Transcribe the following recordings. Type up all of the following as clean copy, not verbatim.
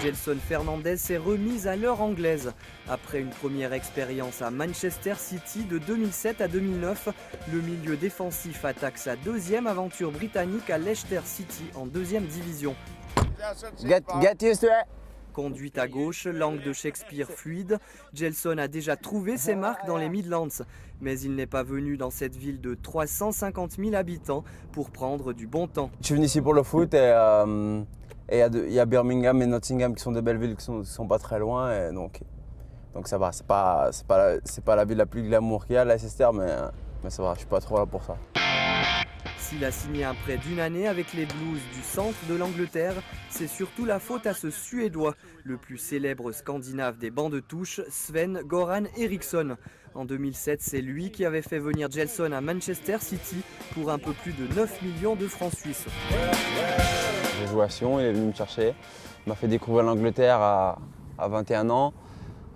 Gelson Fernandes s'est remise à l'heure anglaise. Après une première expérience à Manchester City de 2007 à 2009, le milieu défensif attaque sa deuxième aventure britannique à Leicester City en deuxième division. Get used to it. Conduite à gauche, langue de Shakespeare fluide, Gelson a déjà trouvé ses marques dans les Midlands. Mais il n'est pas venu dans cette ville de 350 000 habitants pour prendre du bon temps. Je suis venu ici pour le foot et il y a Birmingham et Nottingham qui sont de belles villes qui sont pas très loin. Et donc ça va, c'est pas la ville la plus glamour qu'il y a, Leicester, mais ça va, je suis pas trop là pour ça. S'il a signé un prêt d'1 année avec les Blues du centre de l'Angleterre, c'est surtout la faute à ce Suédois, le plus célèbre Scandinave des bancs de touche, Sven-Göran Eriksson. En 2007, c'est lui qui avait fait venir Gelson à Manchester City pour un peu plus de 9 millions de francs suisses. J'ai joué à Sion, il est venu me chercher, il m'a fait découvrir l'Angleterre à 21 ans.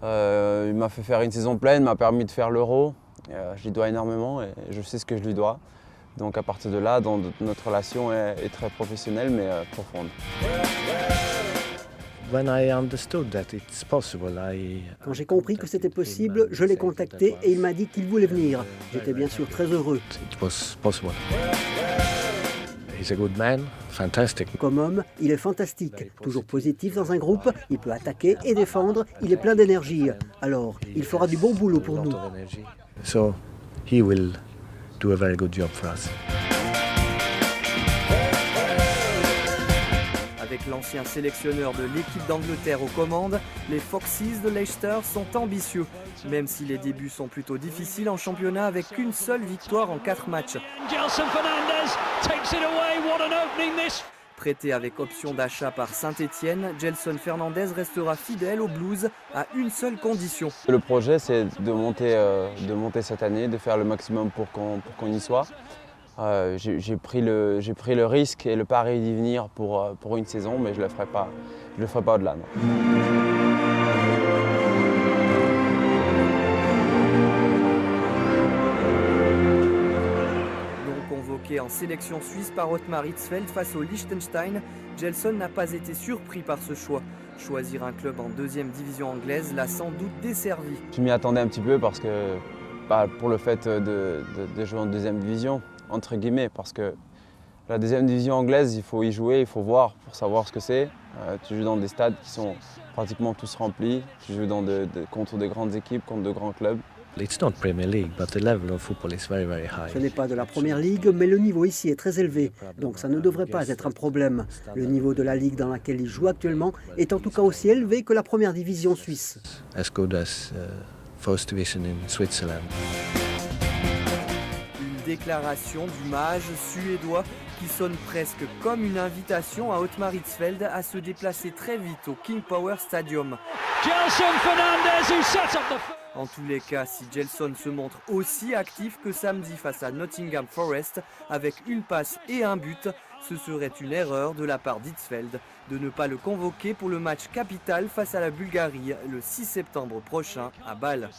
Il m'a fait faire une saison pleine, m'a permis de faire l'Euro. Je lui dois énormément et je sais ce que je lui dois. Donc à partir de là, notre relation est très professionnelle mais profonde. Quand j'ai compris que c'était possible, je l'ai contacté et il m'a dit qu'il voulait venir. J'étais bien sûr très heureux. Comme homme, il est fantastique. Toujours positif dans un groupe, il peut attaquer et défendre, il est plein d'énergie. Alors, il fera du bon boulot pour nous. Avec l'ancien sélectionneur de l'équipe d'Angleterre aux commandes, les Foxes de Leicester sont ambitieux, même si les débuts sont plutôt difficiles en championnat avec qu'une seule victoire en 4 matchs. Prêté avec option d'achat par Saint-Etienne, Gelson Fernandes restera fidèle aux Blues à une seule condition. Le projet, c'est de monter cette année, de faire le maximum pour qu'on y soit. J'ai pris le risque et le pari d'y venir pour une saison, mais je ne le ferai pas au-delà. Convoqué en sélection suisse par Ottmar Hitzfeld face au Liechtenstein, Gelson n'a pas été surpris par ce choix. Choisir un club en deuxième division anglaise l'a sans doute desservi. Je m'y attendais un petit peu parce que, pour le fait de jouer en deuxième division, entre guillemets, parce que la deuxième division anglaise, il faut y jouer, il faut voir pour savoir ce que c'est. Tu joues dans des stades qui sont pratiquement tous remplis, tu joues contre de grandes équipes, contre de grands clubs. Ce n'est pas de la première ligue, mais le niveau ici est très élevé, donc ça ne devrait pas être un problème. Le niveau de la ligue dans laquelle il joue actuellement est en tout cas aussi élevé que la première division suisse. Une déclaration du mage suédois qui sonne presque comme une invitation à Ottmar Hitzfeld à se déplacer très vite au King Power Stadium. En tous les cas, si Gelson se montre aussi actif que samedi face à Nottingham Forest avec une passe et un but, ce serait une erreur de la part d'Hitzfeld de ne pas le convoquer pour le match capital face à la Bulgarie le 6 septembre prochain à Bâle.